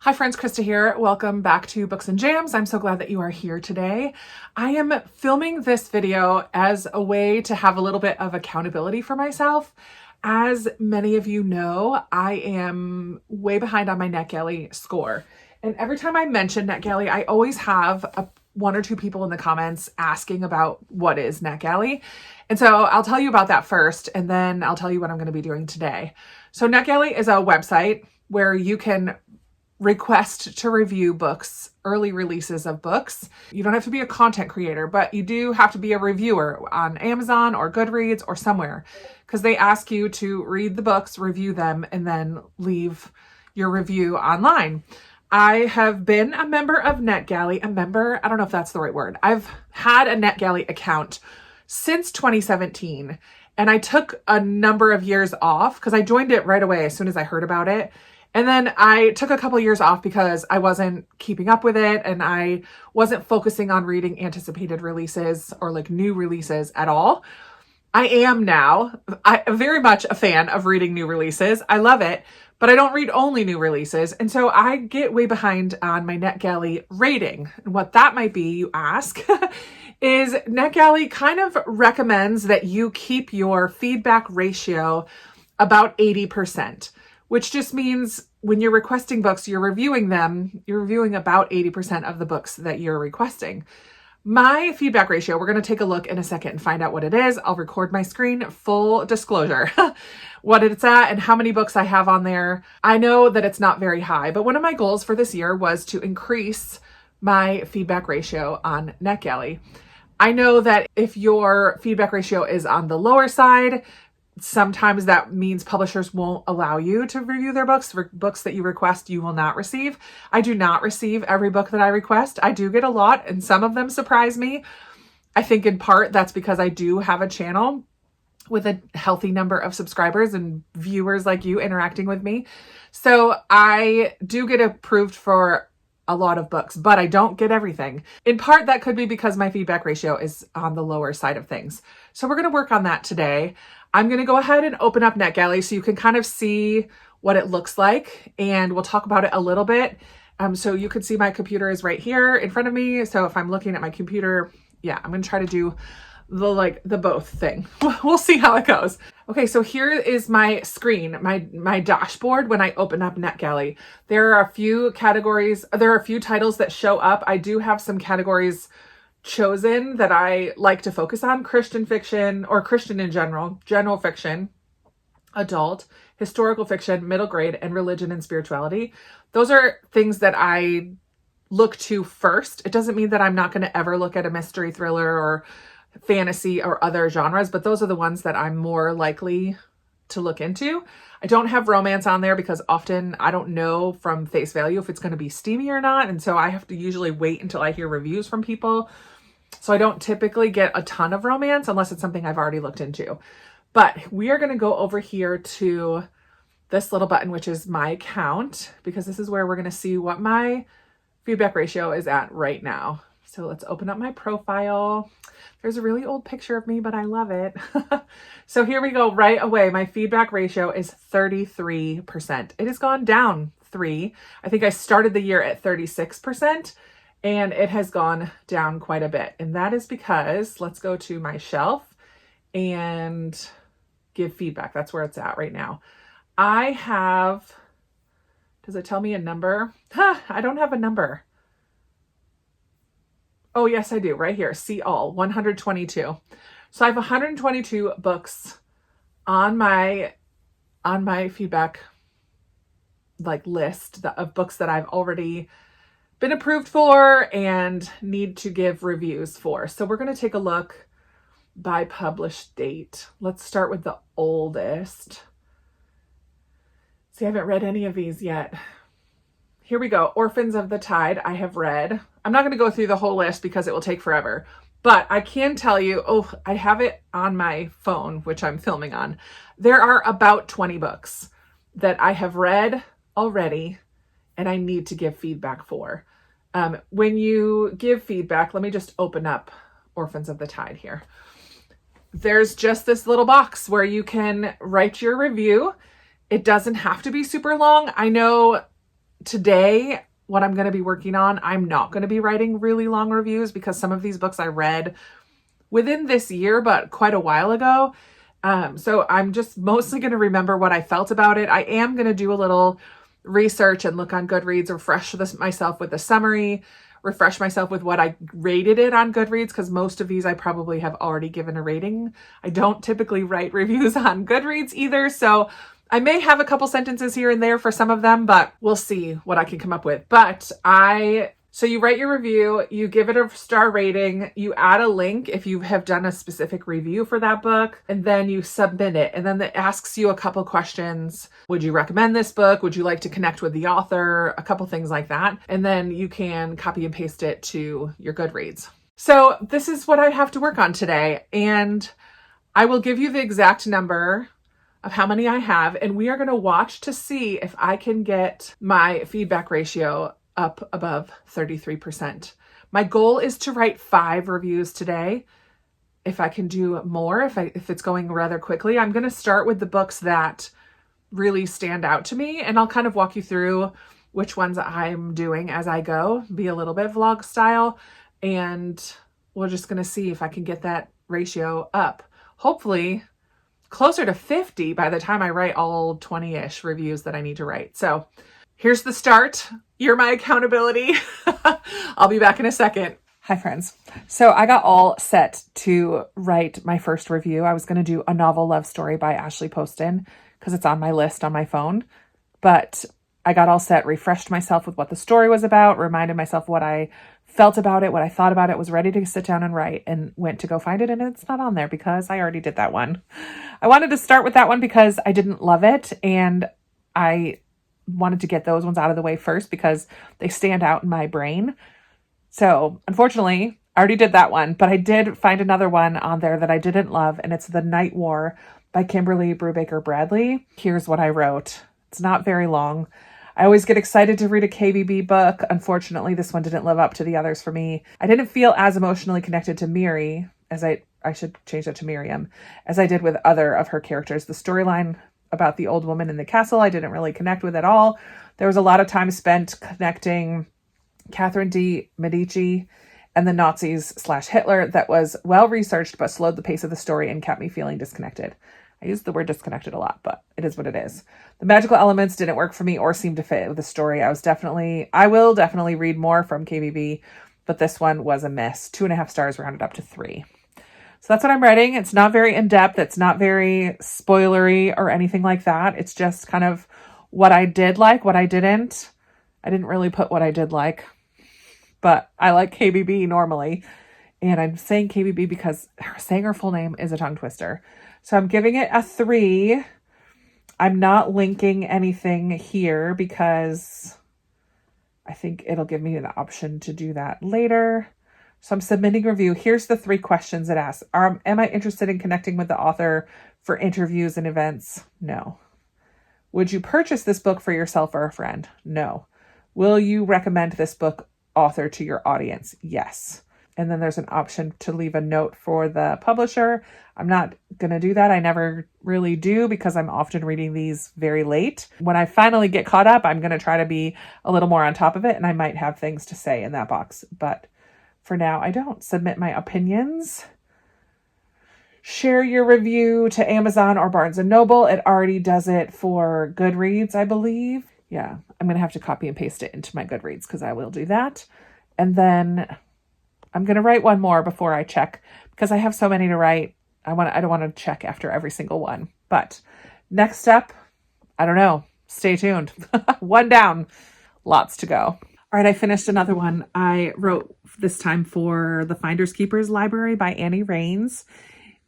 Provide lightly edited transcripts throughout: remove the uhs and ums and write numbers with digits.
Hi friends, Krista here. Welcome back to Books and Jams. I'm so glad that you are here today. I am filming this video as a way to have a little bit of accountability for myself. As many of you know, I am way behind on my Netgalley score. And every time I mention Netgalley, I always have one or two people in the comments asking about what is Netgalley. And so I'll tell you about that first, and then I'll tell you what I'm going to be doing today. So Netgalley is a website where you can request to review books, early releases of books. You don't have to be a content creator, but you do have to be a reviewer on Amazon or Goodreads or somewhere, because they ask you to read the books, review them, and then leave your review online. I have been a member of Netgalley, I don't know if that's the right word. I've had a Netgalley account since 2017, and I took a number of years off because I joined it right away as soon as I heard about it. And then I took a couple years off because I wasn't keeping up with it and I wasn't focusing on reading anticipated releases or like new releases at all. I am now. I'm very much a fan of reading new releases. I love it, but I don't read only new releases. And so I get way behind on my Netgalley rating. And what that might be, you ask, is Netgalley kind of recommends that you keep your feedback ratio about 80%. Which just means when you're requesting books, you're reviewing them, you're reviewing about 80% of the books that you're requesting. My feedback ratio, we're going to take a look in a second and find out what it is. I'll record my screen, full disclosure, what it's at and how many books I have on there. I know that it's not very high, but one of my goals for this year was to increase my feedback ratio on Netgalley. I know that if your feedback ratio is on the lower side, sometimes that means publishers won't allow you to review their books. For books that you request, you will not receive. I do not receive every book that I request. I do get a lot, and some of them surprise me. I think in part that's because I do have a channel with a healthy number of subscribers and viewers like you interacting with me. So I do get approved for a lot of books, but I don't get everything. In part, that could be because my feedback ratio is on the lower side of things. So we're going to work on that today. I'm going to go ahead and open up Netgalley so you can kind of see what it looks like, and we'll talk about it a little bit. So you can see my computer is right here in front of me. So if I'm looking at my computer, yeah, I'm going to try to do the both thing. We'll see how it goes. Okay, so here is my screen, my dashboard when I open up Netgalley. There are a few categories, there are a few titles that show up. I do have some categories chosen that I like to focus on: Christian fiction, or Christian in general fiction, adult, historical fiction, middle grade, and religion and spirituality. Those are things that I look to first. It doesn't mean that I'm not going to ever look at a mystery thriller or fantasy or other genres, but those are the ones that I'm more likely to look into. I don't have romance on there because often I don't know from face value if it's going to be steamy or not. And so I have to usually wait until I hear reviews from people. So I don't typically get a ton of romance unless it's something I've already looked into. But we are going to go over here to this little button, which is my account, because this is where we're going to see what my feedback ratio is at right now. So let's open up my profile. There's a really old picture of me, but I love it. So here we go right away. My feedback ratio is 33%. It has gone down 3. I think I started the year at 36%, and it has gone down quite a bit. And that is because, let's go to my shelf and give feedback. That's where it's at right now. I have, does it tell me a number? I don't have a number. Oh, yes, I do. Right here. See all, 122. So I have 122 books on my feedback list of books that I've already been approved for and need to give reviews for. So we're going to take a look by published date. Let's start with the oldest. See, I haven't read any of these yet. Here we go. Orphans of the Tide, I have read. I'm not going to go through the whole list because it will take forever. But I can tell you, I have it on my phone, which I'm filming on. There are about 20 books that I have read already and I need to give feedback for. When you give feedback, let me just open up Orphans of the Tide here. There's just this little box where you can write your review. It doesn't have to be super long. I know today, what I'm going to be working on, I'm not going to be writing really long reviews because some of these books I read within this year, but quite a while ago. So I'm just mostly going to remember what I felt about it. I am going to do a little research and look on Goodreads, refresh myself with the summary, refresh myself with what I rated it on Goodreads, because most of these I probably have already given a rating. I don't typically write reviews on Goodreads either, so I may have a couple sentences here and there for some of them, but we'll see what I can come up with. So you write your review, you give it a star rating, you add a link if you have done a specific review for that book, and then you submit it. And then it asks you a couple questions. Would you recommend this book? Would you like to connect with the author? A couple things like that. And then you can copy and paste it to your Goodreads. So this is what I have to work on today. And I will give you the exact number of how many I have. And we are going to watch to see if I can get my feedback ratio up above 33%. My goal is to write 5 reviews today. If I can do more, if it's going rather quickly, I'm going to start with the books that really stand out to me, and I'll kind of walk you through which ones I'm doing as I go, be a little bit vlog style, and we're just going to see if I can get that ratio up. Hopefully closer to 50 by the time I write all 20-ish reviews that I need to write. So here's the start. You're my accountability. I'll be back in a second. Hi, friends. So I got all set to write my first review. I was going to do A Novel Love Story by Ashley Poston because it's on my list on my phone. But I got all set, refreshed myself with what the story was about, reminded myself what I felt about it, what I thought about it, was ready to sit down and write, and went to go find it. And it's not on there because I already did that one. I wanted to start with that one because I didn't love it. And I wanted to get those ones out of the way first because they stand out in my brain. So unfortunately, I already did that one, but I did find another one on there that I didn't love, and it's The Night War by Kimberly Brubaker Bradley. Here's what I wrote. It's not very long. I always get excited to read a KBB book. Unfortunately, this one didn't live up to the others for me. I didn't feel as emotionally connected to Miri as I should change that to Miriam, as I did with other of her characters. The storyline about the old woman in the castle I didn't really connect with at all. There was a lot of time spent connecting Catherine de Medici and the Nazis/Hitler that was well researched but slowed the pace of the story and kept me feeling disconnected. I use the word disconnected a lot, but it is what it is. The magical elements didn't work for me or seem to fit with the story. I will definitely read more from KBB, but this one was a miss. 2.5 stars rounded up to 3. So that's what I'm writing. It's not very in-depth. It's not very spoilery or anything like that. It's just kind of what I did like, what I didn't. I didn't really put what I did like, but I like KBB normally. And I'm saying KBB because saying her full name is a tongue twister. So I'm giving it a 3. I'm not linking anything here because I think it'll give me an option to do that later. So I'm submitting a review. Here's the 3 questions it asks. Am I interested in connecting with the author for interviews and events? No. Would you purchase this book for yourself or a friend? No. Will you recommend this book author to your audience? Yes. And then there's an option to leave a note for the publisher. I'm not going to do that. I never really do because I'm often reading these very late. When I finally get caught up, I'm going to try to be a little more on top of it, and I might have things to say in that box. But for now, I don't. Submit my opinions. Share your review to Amazon or Barnes & Noble. It already does it for Goodreads, I believe. Yeah, I'm going to have to copy and paste it into my Goodreads because I will do that. And then I'm going to write one more before I check because I have so many to write. I don't want to check after every single one. But next step, I don't know. Stay tuned. One down. Lots to go. All right, I finished another one. I wrote this time for The Finders Keepers Library by Annie Raines.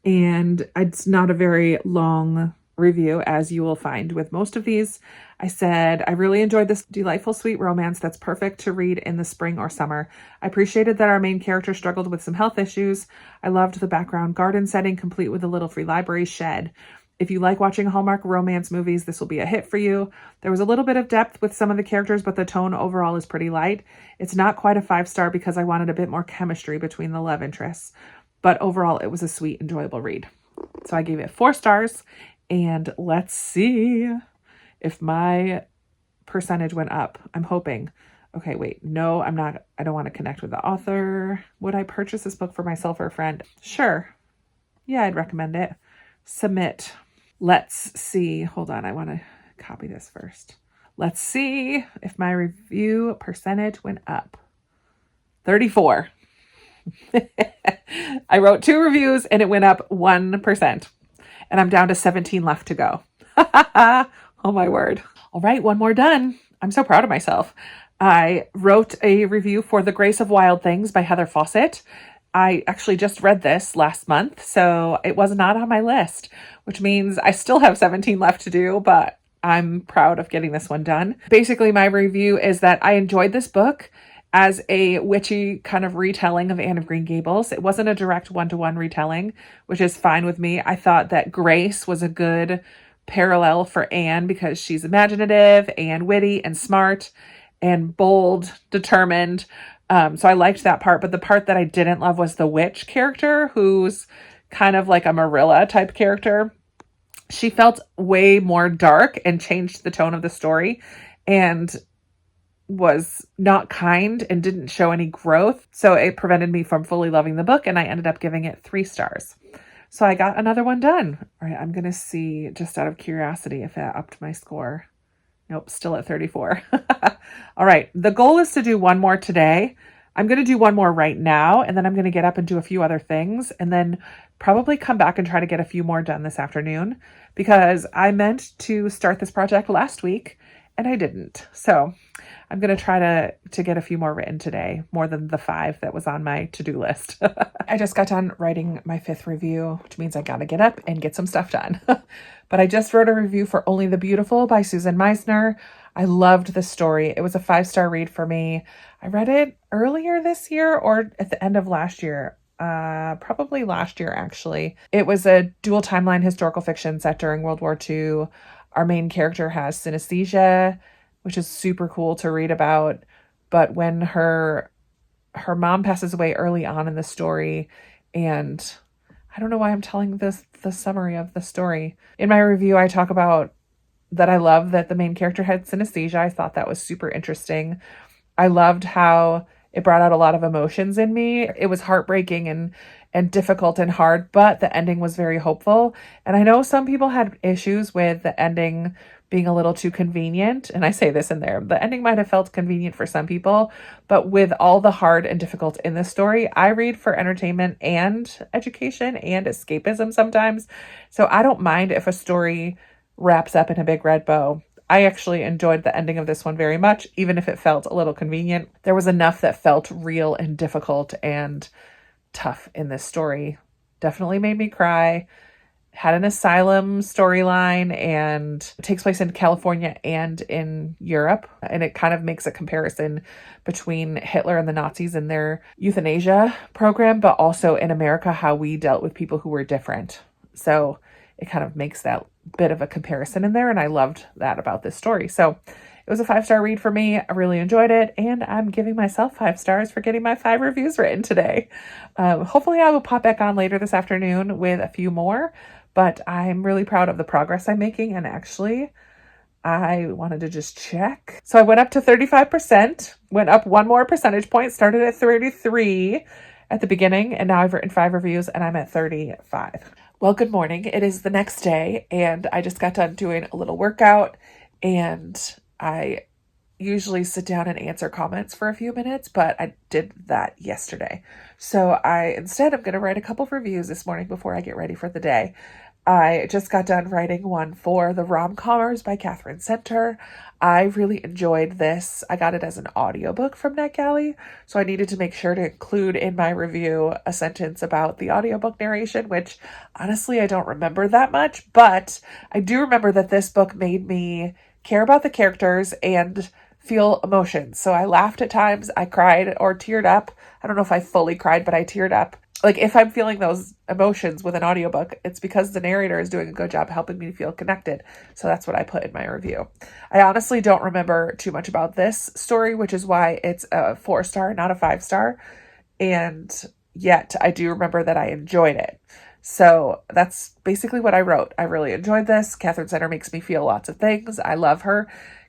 And it's not a very long review, as you will find with most of these. I said, I really enjoyed this delightful, sweet romance that's perfect to read in the spring or summer. I appreciated that our main character struggled with some health issues. I loved the background garden setting, complete with a little free library shed. If you like watching Hallmark romance movies, this will be a hit for you. There was a little bit of depth with some of the characters, but the tone overall is pretty light. It's not quite a 5-star because I wanted a bit more chemistry between the love interests. But overall, it was a sweet, enjoyable read. So I gave it 4 stars. And let's see if my percentage went up. I'm hoping. Okay, wait. No, I'm not. I don't want to connect with the author. Would I purchase this book for myself or a friend? Sure. Yeah, I'd recommend it. Submit. Let's see. Hold on. I want to copy this first. Let's see if my review percentage went up. 34. I wrote 2 reviews and it went up 1%. And I'm down to 17 left to go. Oh my word. All right, one more done. I'm so proud of myself. I wrote a review for The Grace of Wild Things by Heather Fawcett. I actually just read this last month, so it was not on my list, which means I still have 17 left to do, but I'm proud of getting this one done. Basically, my review is that I enjoyed this book as a witchy kind of retelling of Anne of Green Gables. It wasn't a direct one-to-one retelling, which is fine with me. I thought that Grace was a good parallel for Anne because she's imaginative and witty and smart and bold, determined. So I liked that part, but the part that I didn't love was the witch character, who's kind of like a Marilla type character. She felt way more dark and changed the tone of the story and was not kind and didn't show any growth. So it prevented me from fully loving the book, and I ended up giving it 3 stars. So I got another one done. All right, I'm going to see, just out of curiosity, if that upped my score. Nope, still at 34. All right, the goal is to do one more today. I'm going to do one more right now, and then I'm going to get up and do a few other things, and then probably come back and try to get a few more done this afternoon, because I meant to start this project last week, and I didn't. So I'm going to try to get a few more written today, more than the 5 that was on my to-do list. I just got done writing my 5th review, which means I got to get up and get some stuff done. But I just wrote a review for Only the Beautiful by Susan Meisner. I loved the story. It was a 5-star read for me. I read it earlier this year or at the end of last year. Probably last year, actually. It was a dual timeline historical fiction set during World War II. Our main character has synesthesia, which is super cool to read about. But when her mom passes away early on in the story, and I don't know why I'm telling the summary of the story. In my review, I talk about that I love that the main character had synesthesia. I thought that was super interesting. I loved how it brought out a lot of emotions in me. It was heartbreaking and difficult and hard, but the ending was very hopeful. And I know some people had issues with the ending being a little too convenient. And I say this in there, the ending might have felt convenient for some people, but with all the hard and difficult in this story, I read for entertainment and education and escapism sometimes. So I don't mind if a story wraps up in a big red bow. I actually enjoyed the ending of this one very much, even if it felt a little convenient. There was enough that felt real and difficult and tough in this story. Definitely made me cry. Had an asylum storyline, and it takes place in California and in Europe. And it kind of makes a comparison between Hitler and the Nazis and their euthanasia program, but also in America, how we dealt with people who were different. So it kind of makes that bit of a comparison in there. And I loved that about this story. So it was a 5-star read for me. I really enjoyed it. And I'm giving myself 5 stars for getting my 5 reviews written today. Hopefully I will pop back on later this afternoon with a few more. But I'm really proud of the progress I'm making. And actually, I wanted to just check. So I went up to 35%, went up 1 more percentage point, started at 33 at the beginning. And now I've written 5 reviews and I'm at 35. Well, good morning. It is the next day and I just got done doing a little workout, and I usually sit down and answer comments for a few minutes, but I did that yesterday. So instead I'm going to write a couple of reviews this morning before I get ready for the day. I just got done writing one for the ROM Commers by Catherine Center. I really enjoyed this. I got it as an audiobook from Netgalley, so I needed to make sure to include in my review a sentence about the audiobook narration, which honestly I don't remember that much, but I do remember that this book made me care about the characters and feel emotions. So I laughed at times, I cried or teared up. I don't know if I fully cried, but I teared up. Like, if I'm feeling those emotions with an audiobook, it's because the narrator is doing a good job helping me feel connected. So that's what I put in my review. I honestly don't remember too much about this story, which is why it's a 4-star, not a 5-star. And yet I do remember that I enjoyed it. So that's basically what I wrote. I really enjoyed this. Catherine Center makes me feel lots of things. I love her.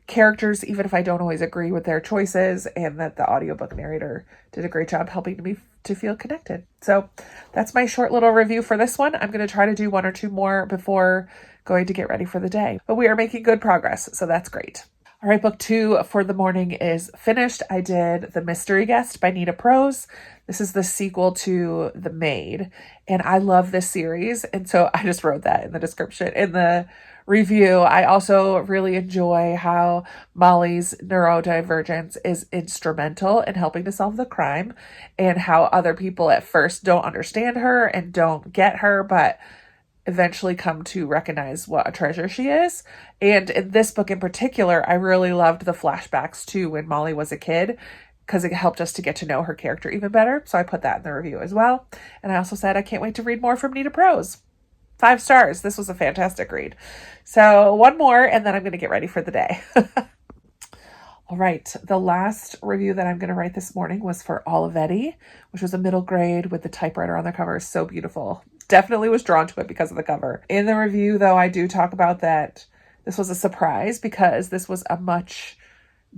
characters, even if I don't always agree with their choices, and that the audiobook narrator did a great job helping me to feel connected. So that's my short little review for this one. I'm going to try to do one or two more before going to get ready for the day, but we are making good progress, so that's great. All right, book 2 for the morning is finished. I did The Mystery Guest by Nita Prose. This is the sequel to The Maid, and I love this series, and so I just wrote that in the description, in the review. I also really enjoy how Molly's neurodivergence is instrumental in helping to solve the crime, and how other people at first don't understand her and don't get her, but eventually come to recognize what a treasure she is. And in this book in particular, I really loved the flashbacks to when Molly was a kid, because it helped us to get to know her character even better. So I put that in the review as well. And I also said I can't wait to read more from Nita Prose. 5 stars. This was a fantastic read. So one more, and then I'm going to get ready for the day. All right, the last review that I'm going to write this morning was for Aletti, which was a middle grade with the typewriter on the cover. So beautiful. Definitely was drawn to it because of the cover. In the review, though, I do talk about that this was a surprise because this was a much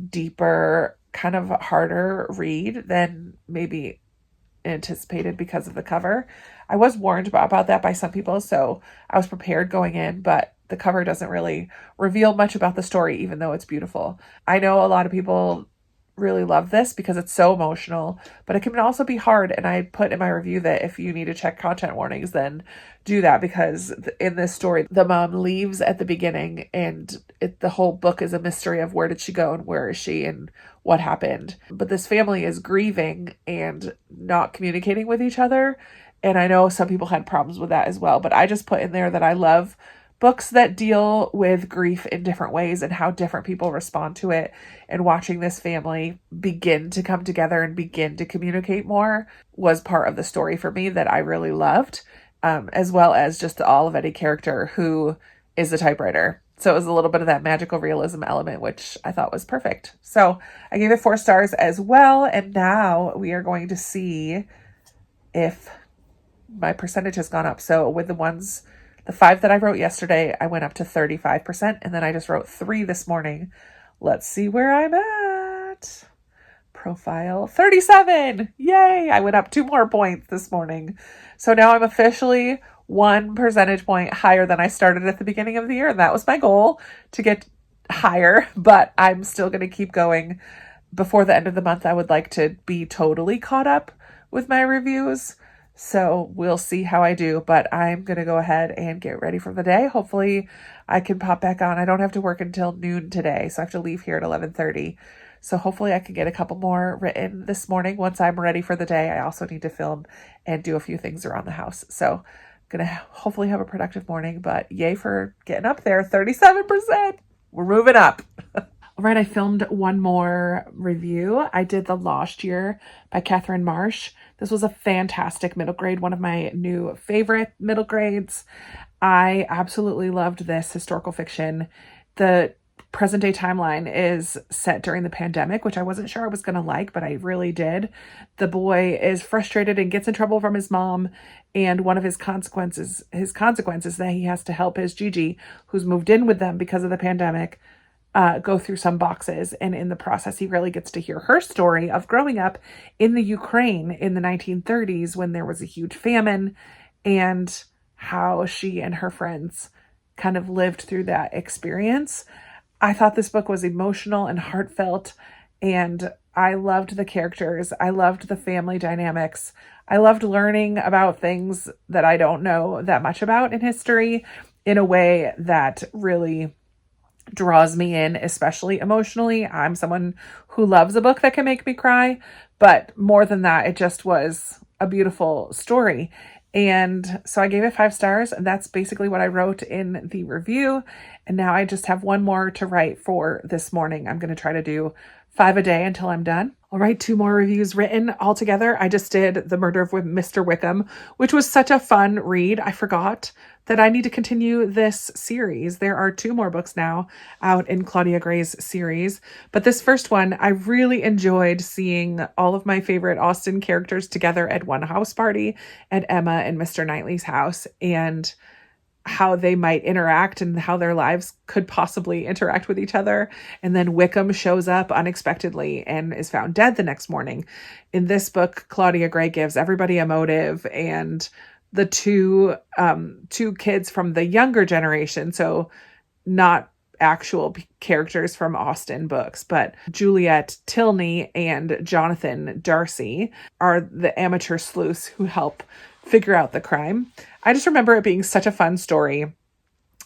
deeper, kind of harder read than maybe anticipated because of the cover. I was warned about that by some people, so I was prepared going in, but the cover doesn't really reveal much about the story, even though it's beautiful. I know a lot of people really love this because it's so emotional, but it can also be hard. And I put in my review that if you need to check content warnings, then do that, because in this story, the mom leaves at the beginning, and the whole book is a mystery of where did she go and where is she and what happened. But this family is grieving and not communicating with each other. And I know some people had problems with that as well, but I just put in there that I love books that deal with grief in different ways and how different people respond to it. And watching this family begin to come together and begin to communicate more was part of the story for me that I really loved, as well as just the Aletti character, who is the typewriter. So it was a little bit of that magical realism element, which I thought was perfect. So I gave it 4 stars as well. And now we are going to see if my percentage has gone up. So with the 5 that I wrote yesterday, I went up to 35%, and then I just wrote 3 this morning. Let's see where I'm at. Profile 37. Yay! I went up 2 more points this morning. So now I'm officially 1 percentage point higher than I started at the beginning of the year. And that was my goal, to get higher, but I'm still going to keep going. Before the end of the month, I would like to be totally caught up with my reviews. So we'll see how I do, but I'm going to go ahead and get ready for the day. Hopefully I can pop back on. I don't have to work until noon today, so I have to leave here at 11:30. So hopefully I can get a couple more written this morning once I'm ready for the day. I also need to film and do a few things around the house. So I'm going to hopefully have a productive morning, but yay for getting up there. 37%. We're moving up. All right, I filmed one more review. I did The Lost Year by Catherine Marsh. This was a fantastic middle grade, one of my new favorite middle grades. I absolutely loved this historical fiction. The present day timeline is set during the pandemic, which I wasn't sure I was going to like, but I really did. The boy is frustrated and gets in trouble from his mom, and one of his consequences is that he has to help his Gigi, who's moved in with them because of the pandemic, go through some boxes. And in the process, he really gets to hear her story of growing up in the Ukraine in the 1930s when there was a huge famine, and how she and her friends kind of lived through that experience. I thought this book was emotional and heartfelt, and I loved the characters. I loved the family dynamics. I loved learning about things that I don't know that much about in history in a way that really draws me in, especially emotionally. I'm someone who loves a book that can make me cry, but more than that, it just was a beautiful story. And so I gave it 5 stars, and that's basically what I wrote in the review. And now I just have 1 more to write for this morning. I'm going to try to do 5 a day until I'm done. All right, 2 more reviews written altogether. I just did The Murder of Mr. Wickham, which was such a fun read. I forgot that I need to continue this series. There are 2 more books now out in Claudia Gray's series. But this first one, I really enjoyed seeing all of my favorite Austen characters together at one house party at Emma and Mr. Knightley's house. And how they might interact and how their lives could possibly interact with each other. And then Wickham shows up unexpectedly and is found dead the next morning. In this book, Claudia Gray gives everybody a motive, and the two kids from the younger generation, so not actual characters from Austen books, but Juliet Tilney and Jonathan Darcy are the amateur sleuths who help figure out the crime. I just remember it being such a fun story.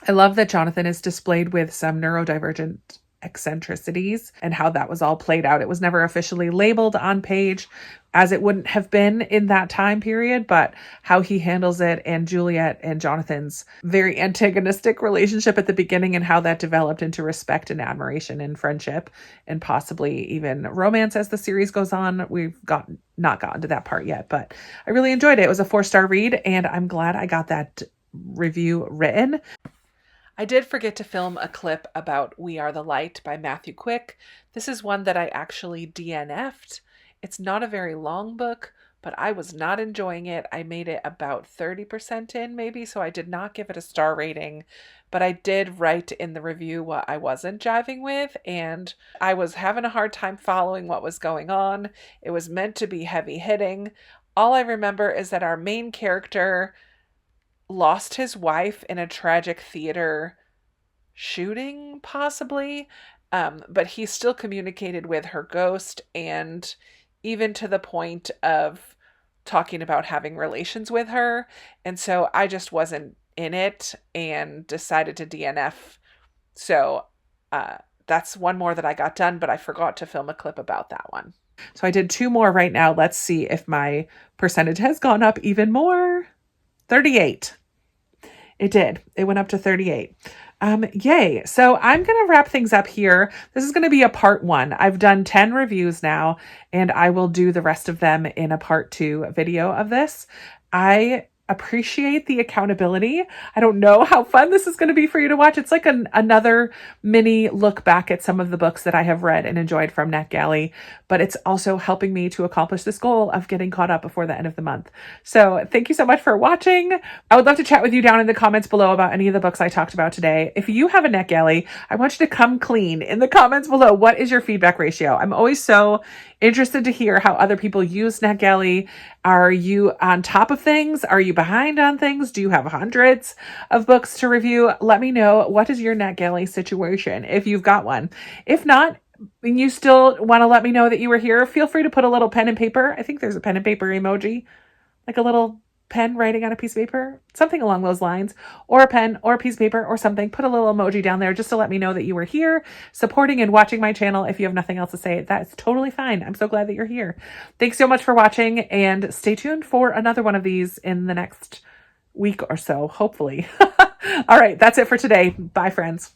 I love that Jonathan is displayed with some neurodivergent eccentricities and how that was all played out. It was never officially labeled on page, as it wouldn't have been in that time period, but how he handles it, and Juliet and Jonathan's very antagonistic relationship at the beginning and how that developed into respect and admiration and friendship and possibly even romance as the series goes on. We've not gotten to that part yet, but I really enjoyed it. It was a 4-star read, and I'm glad I got that review written. I did forget to film a clip about We Are the Light by Matthew Quick. This is one that I actually DNF'd. It's not a very long book, but I was not enjoying it. I made it about 30% in maybe, so I did not give it a star rating, but I did write in the review what I wasn't jiving with, and I was having a hard time following what was going on. It was meant to be heavy hitting. All I remember is that our main character lost his wife in a tragic theater shooting, possibly, but he still communicated with her ghost, and even to the point of talking about having relations with her. And so I just wasn't in it and decided to DNF. So that's one more that I got done, but I forgot to film a clip about that one. So I did 2 more right now. Let's see if my percentage has gone up even more. 38. It did. It went up to 38. Yay. So I'm going to wrap things up here. This is going to be a part 1. I've done 10 reviews now, and I will do the rest of them in a part 2 video of this. I appreciate the accountability. I don't know how fun this is going to be for you to watch. It's like another mini look back at some of the books that I have read and enjoyed from Netgalley, but it's also helping me to accomplish this goal of getting caught up before the end of the month. So thank you so much for watching. I would love to chat with you down in the comments below about any of the books I talked about today. If you have a Netgalley, I want you to come clean in the comments below. What is your feedback ratio? I'm always so interested to hear how other people use Netgalley. Are you on top of things? Are you behind on things? Do you have hundreds of books to review? Let me know, what is your Netgalley situation if you've got one. If not, and you still want to let me know that you were here, feel free to put a little pen and paper. I think there's a pen and paper emoji, like a little pen writing on a piece of paper, something along those lines, or a pen or a piece of paper or something. Put a little emoji down there just to let me know that you were here supporting and watching my channel. If you have nothing else to say, that's totally fine. I'm so glad that you're here. Thanks so much for watching, and stay tuned for another one of these in the next week or so, hopefully. All right, that's it for today. Bye, friends.